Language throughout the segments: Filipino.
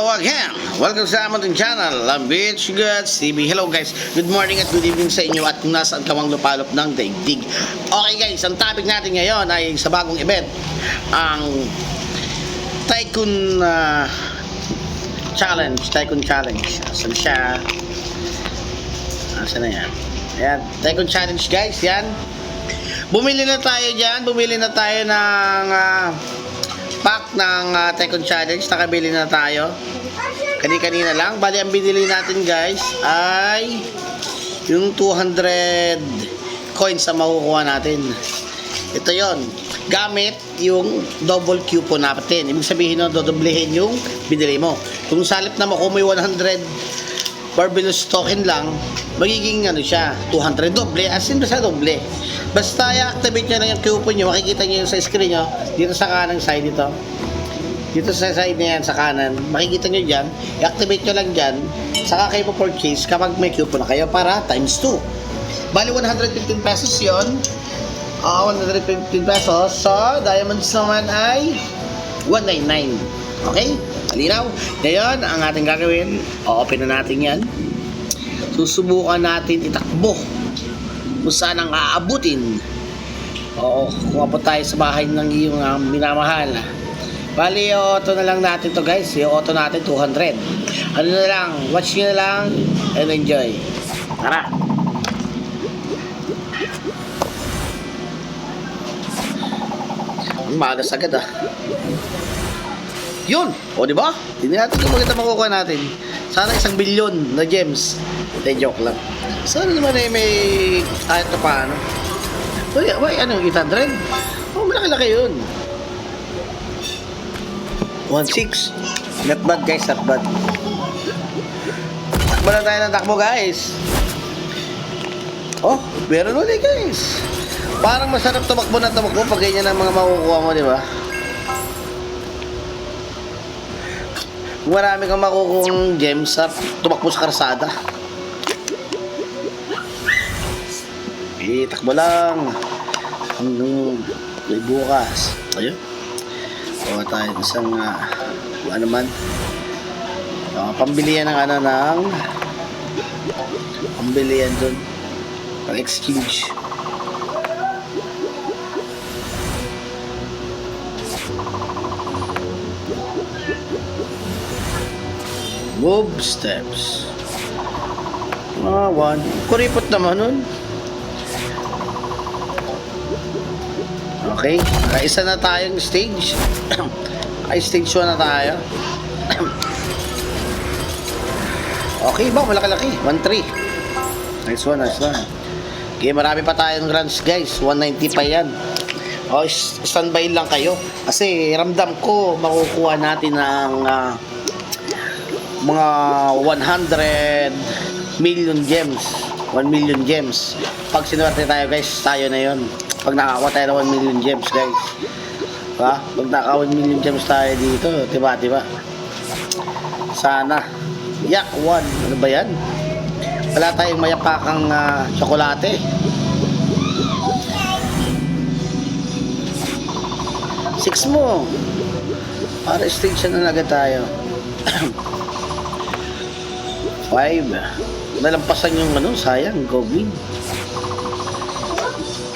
Again, welcome sa ating channel, Beach Gods TV. Hello guys, good morning at good evening sa inyo at kung nasaan ka mang lupalop ng daigdig. Okay guys, ang topic natin ngayon ay sa bagong event, ang Tycoon Challenge. Asan siya? Asan na yan? Ayan, Tycoon Challenge guys, yan. Bumili na tayo dyan, bumili na tayo ng pack ng Tycoon Challenge. Nakabili na tayo kanina lang. Bali ang binili natin guys ay yung 200 coins na makukuha natin. Ito yon, gamit yung double coupon natin. Ibig sabihin no, dodoblehin yung binili mo. Kung salip na mo kung may 100 Barbelos token lang, magiging ano siya, 200 doble, as in basta doble. Basta i-activate nyo lang yung coupon nyo, makikita nyo yung sa screen nyo, dito sa kanang side dito. Dito sa side na yan, sa kanan, makikita nyo dyan, i-activate nyo lang dyan, saka kayo po purchase kapag may coupon na kayo para times 2. Bali 115 pesos yun. 115 pesos. So, diamonds naman ay 199. Okay? Malinaw? Ngayon, ang ating gagawin, o-open na natin yan. Susubukan natin itakbo kung saan ang aabutin. Oo, kuha po tayo sa bahay ng iyong minamahal. Bali, auto na lang natin to guys. Yung auto natin 200. Ano na lang, watch nyo na lang and enjoy. Tara! Ang magas agad Yun! O diba? Hindi natin kung maganda makukuha natin. Sana 1 billion na gems. Hindi, joke lang. Sana naman may kahit na paano. Uy, ano yung 800? Oh, malaki-laki yun. 1.6. Not bad guys, not bad. Takbo na tayo ng takbo guys. Oh, meron ulit guys. Parang masarap tumakbo na tumakbo pag ganyan ang mga makukuha mo, di ba? Marami kang makukuha gems sa tumakbo sa karsada. Takbo lang hanggang may bukas. Ayun, kuha tayo isang ano man, pambilihan ng ano ng pambilihan dun pang exchange. Move steps. 1. Kuripot naman nun. Okay, nakaisa na tayong stage. Ay, stage 1 na tayo. Okay ba? Malaki-laki. 1-3. Nice one, nice one. Okay, marami pa tayong runs guys. 190 pa yan. O, standby lang kayo. Kasi ramdam ko makukuha natin ng mga 100 million gems. 1 million gems. Pag sinuwerte tayo guys, tayo na yon. Pag nakakuha tayo ng 1 million gems guys, diba? Pag naka 1 million gems tayo dito, diba? Sana. Yak 1. Ano ba yan? Wala tayong mayapakang tsokolate. 6 mo. Para stage na agad tayo. 5. Nalampasan yung ano, sayang, goblin.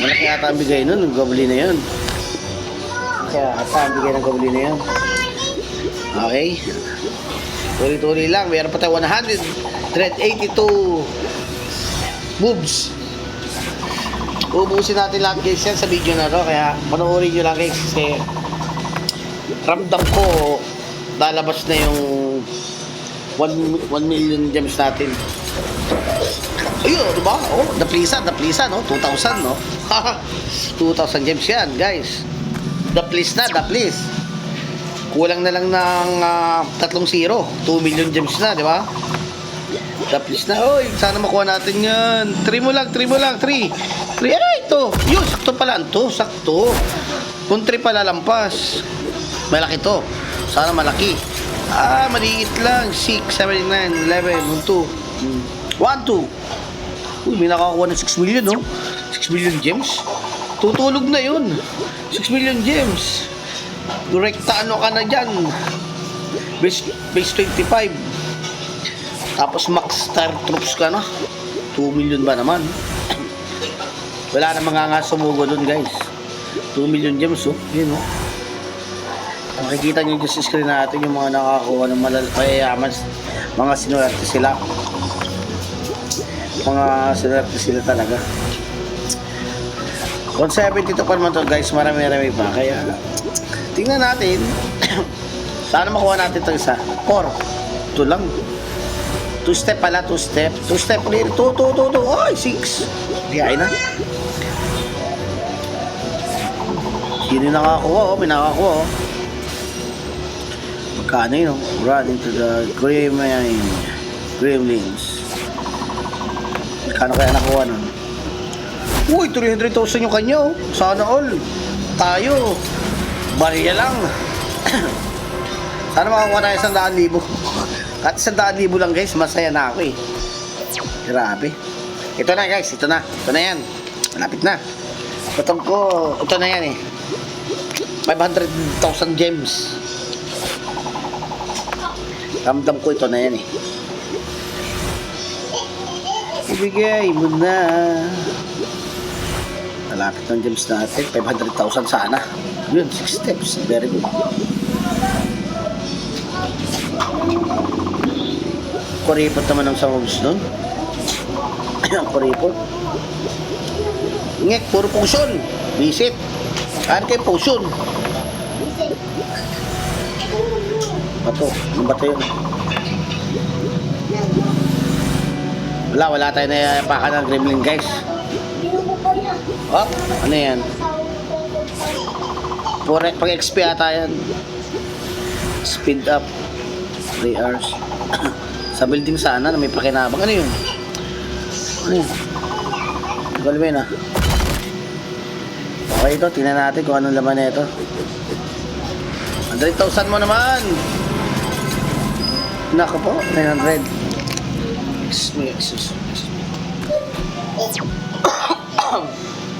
Malaki ata ang bigay nun, yung goblin na yun. Kaya ata ang bigay ng goblin na yun. Okay. Tuloy-tuloy lang. Mayroon pa tayo 182 moves. Ubusin natin lahat guys yan sa video na to. Kaya panoorin nyo lang guys. Kasi ramdam ko lalabas na yung 1 million gems natin. Ayun, diba? Oh, daplisa, no? 2,000, no? 2,000 gems yan, guys. Daplis na, daplis. Kulang na lang ng 3 0. 2 million gems na, diba? Daplis na. Oy, sana makuha natin yan. 3 mo lang. 3. Ay, ito. Yun, sakto pala ito. Sakto. Kung 3 pala lampas. Malaki to. Sana malaki. Maliit lang. 6, 7, 9, 11, 1, 2. 1, 2. Uy, may nakakuha ng 6 million, no? 6 million gems. Tutulog na yun. 6 million gems. Direkta ano ka na dyan. Base 25. Tapos max star troops ka na. 2 million ba naman? Wala na mga sumugo dun, guys. 2 million gems, oh. Yun, oh. Makikita nyo dyan sa screen natin yung mga nakakuha ng mayayaman. Mga sinuwerte sila. Mga sinuwerte sila talaga. 172 pa naman to, guys. Marami-rami pa. Kaya, tingnan natin. Sana makuha natin ito isa. 4. Ito lang. 2 step pala, 2 step. 2 step ulit. 2. Ay, 6. Biyay na. Sino nakakuha, oh. May nakakuha, oh. Magkano yun, oh. Run into the gremlins. Magkano kaya nakuha nun? Uy, 300,000 yung kanya, oh. Sana all. Tayo. Bariya lang. Sana makakuha tayo 100,000. At 100,000 lang, guys. Masaya na ako, eh. Grabe. Ito na, guys. Ito na yan. Malapit na. Patog ko. Ito na yan, eh. 500,000 gems. Ramdam ko ito na yan, eh. Ibigay mo na. Malapit ng gems natin. 500,000 sana. Yun, 6 steps. Very good. Kuripot naman ang sounds nun. Ayan, kuripot. Ngek, puro potion. Visit. Ano kayo potion? Bato. Anong bato yun? Wala tayo na yapakan ng gremlin, guys. Oh, ano yan? Pag XP ata yan. Speed up 3 hours. Sa building sana na may pakinabang. Ano yun? Ano yun? Galwin, ah. Okay, ito. Tingnan natin kung anong laman na ito. 100,000 mo naman. Nako po, 900. Excuse me.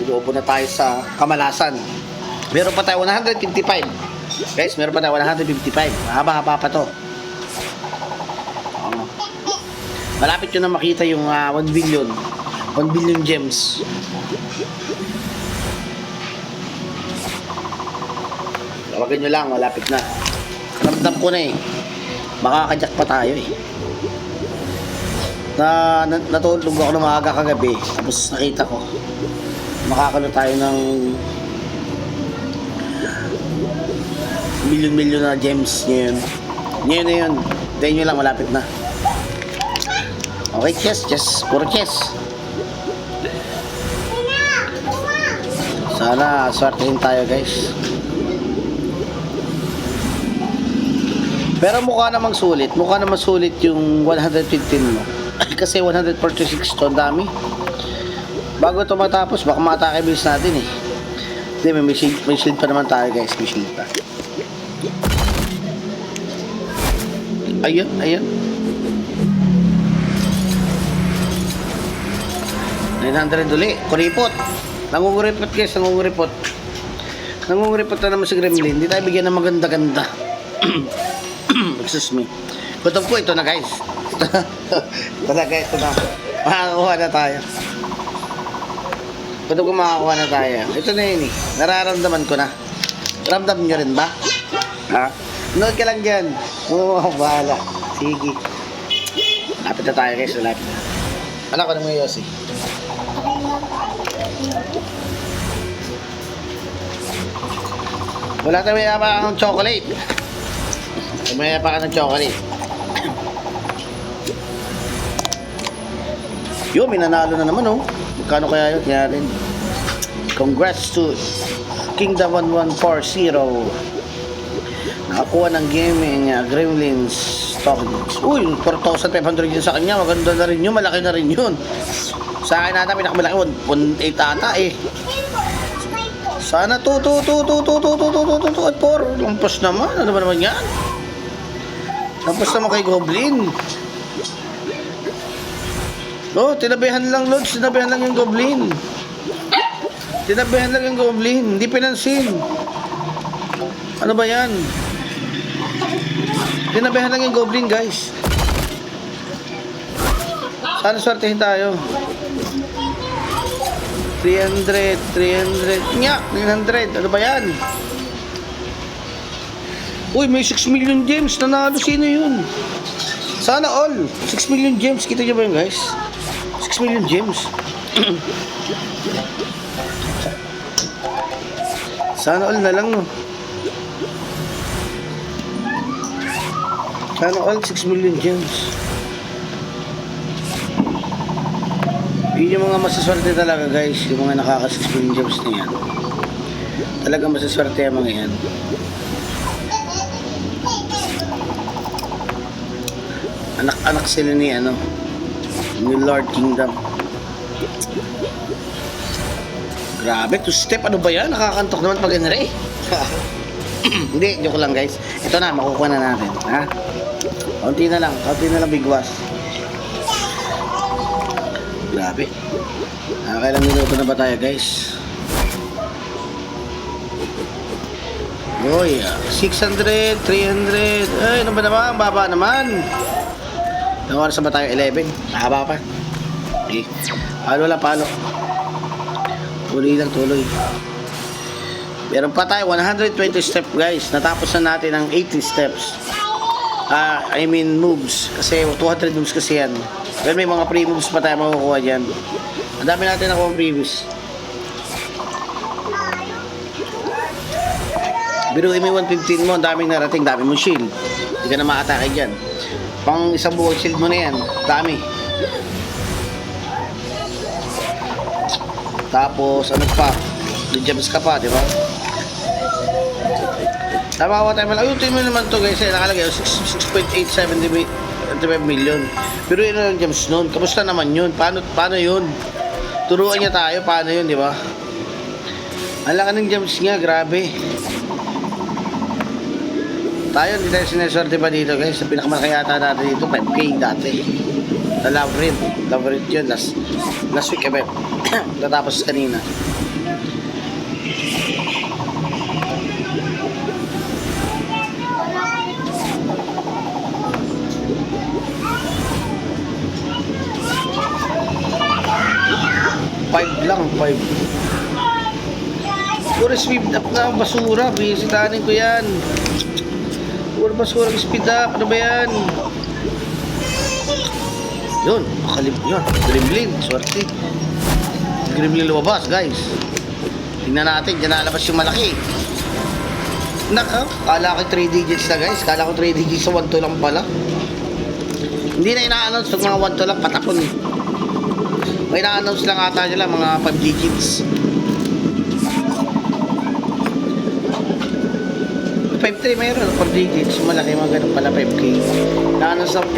Ilobo na tayo sa kamalasan. Meron pa tayo 155. Guys, meron pa tayo 155. Mahaba-haba pa to. Malapit nyo na makita yung 1 billion. 1 billion gems. Tawagan nyo lang, malapit na. Ramdam ko na, eh. Makakajak pa tayo, eh. Natulog ako ng maaga kagabi. Tapos nakita ko makakalo tayo ng milyon na gems ngayon. Ngayon na yun. Tayo nyo lang, malapit na. Okay, chess. Puro chess. Sana swertehin tayo, guys. Pero mukha namang sulit. Mukha namang sulit yung 115 mo. Kasi 146 to, ang dami. Bago ito matapos, baka matake bills natin, eh. Hindi, may shield pa naman tayo, guys. May shield pa. Ayun. 900 uli. Kuripot. Nangunguripot, guys. Nangunguripot na naman si Gremlin. Hindi tayo bigyan ng maganda-ganda. Excuse me. Kutob ko, ito na, guys. Ito na. Makakakuha na tayo. Kutob ko, makakakuha na tayo. Ito na yun, eh. Nararamdaman ko na. Ramdam nyo rin ba? Ha? Nood ka lang dyan. Oo, bahala. Sige. Lapit na tayo, guys. Lapit na. Anak ko na mo, Yossi. Wala tayo may apa ng chocolate. May apa ka ng chocolate. Yo, may nanalo na naman, oh. Magkano kaya yun? Kaya rin. Congrats to Kingdom 1140. Nakakuha ng gaming Gremlins tokens. Uy, 4,500 yun sa kanya. Maganda na rin yun. Malaki na rin yun. Sa akin nata, pinakamalaki. 1.8 ata, eh. Sana 2, 4. Lampas naman. Ano ba naman yan? Lampas naman kay Goblin. Oh, tinabihan lang, Lods. Tinabihan lang yung Goblin. Hindi pinansin. Ano ba yan? Dinabahan lang yung goblin, guys. Sana swertehin tayo. 300. Nya, 900. Ano ba yan? Uy, may 6 million gems. Nanalo, sino yun? Sana all. 6 million gems. Kita nyo ba yun, guys? 6 million gems. Sana all na lang, no? Sana all 6 million gems. Yun yung mga masaswerte talaga, guys. Yung mga nakaka 6 million gems na yan. Talaga masaswerte yung mga yan. Anak-anak sila ni ano, ni Lord Kingdom. Grabe, 2 step. Ano ba yan? Nakakantok naman pag Henry. Hindi, joke lang, guys. Ito na, makukuha na natin. Ha? Kaunti na lang bigwas. Grabe. Nakakailang minuto na ba tayo, guys? Uy, 600, 300. Ay, ano ba naman? Baba naman. Ilang oras na ba tayo? 11. Mahaba pa. Okay. Palo lang, palo. Tuloy lang, tuloy. Meron pa tayo 120 steps, guys. Natapos na natin ang 80 steps. I mean moves. Kasi 200 moves kasi yan. Pero may mga free moves pa tayo makukuha dyan. Ang dami natin nakuha previous. Biruin mo yung 115 mo, ang daming narating, dami mong shield. Hindi ka na makatake dyan. Pang isang buong shield mo na yan. Dami. Tapos, ano pa? May gems ka pa, di ba? Tama tayo man. Ayun, mo naman to, guys. Nakalagay, 6.875 million. Pero yun ang gems nun. Kamusta naman yun? Paano yun? Turuan niya tayo. Paano yun, di ba? Ang laki ng gems niya, grabe. Tayo, hindi tayo sineswerte pa dito, guys. Sa pinakamalaki yata natin dito, 5K dati. Sa Labyrinth yun. Last week, event. Natapos kanina. Lang, 5. Puro speed up na basura. Bisitanin ko yan. Puro basura speed up. Ano ba yan? Yun. Yun. Gremlin. Swerte. Gremlin lumabas, guys. Tingnan natin. Diyan nalabas yung malaki. Kala ko 3 digits na, guys. Kala ko 3 digits sa 1 to lang pala. Hindi na ina-announce pag mga 1 to lang. Patapon eh. May na-announce lang ata nila mga 5 digits. 5-3 mayroon, 4 digits. Malaki mga ganun pala, 5K.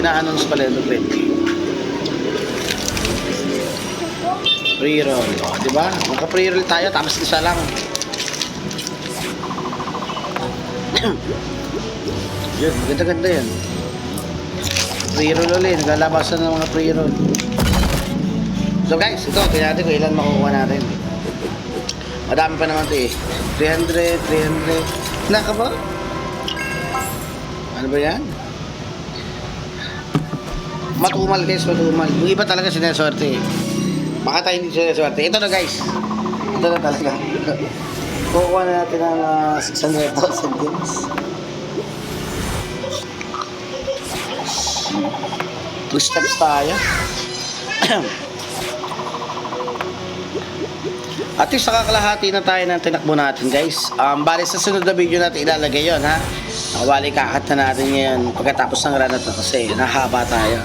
Ina-announce pala yung 5K. Pre-roll. O, diba? Maka-pre-roll tayo, tapos isa lang. Yun, ganda-ganda yan. Pre-roll ulit. Naglalabasan ng mga pre-roll. So guys, ito, tingnan natin kung ilan makukuha natin. Madami pa naman ito eh. 300. Naka ba? Ano ba yan? Matumal, guys, matumal. Yung iba talaga sineswerte eh. Baka tayo hindi sineswerte. Ito na, guys. Ito na talaga. Kukuha na natin ng 600,000 gems. 2 steps tayo. At least nakakalahati na tayo ng tinakbo natin, guys. Bali sa sunod na video natin ilalagay yon, ha. Bali kakat na natin ngayon pagkatapos ng run na to kasi nahaba tayo.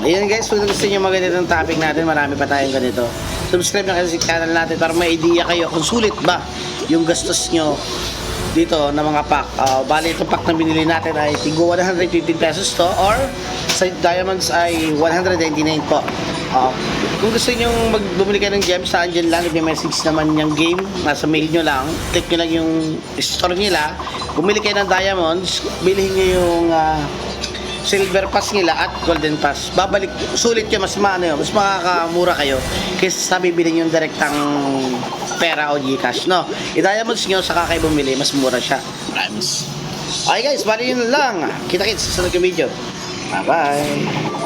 Ayun, guys, kung gusto nyo magandang topic natin, marami pa tayong ganito. Subscribe na kayo sa channel natin para may idea kayo kung sulit ba yung gastos nyo dito na mga pack. Bali itong pack na binili natin ay tigo 115 pesos to, or sa diamonds ay 199 po. Kung gusto nyo bumili kayo ng gems, saan dyan lang, i-message naman yung game, nasa mail nyo lang, click nyo lang yung store nila, bumili kayo ng diamonds, bilhin nyo yung silver pass nila at golden pass. Babalik, sulit yun, mas makakamura kayo kaysa sa bibili yung direktang pera o Gcash, no? I-diamonds nyo, saka kayo bumili, mas mura siya. Promise. Okay guys, bali yun lang. Kita-kits sa sunod na video. Bye-bye.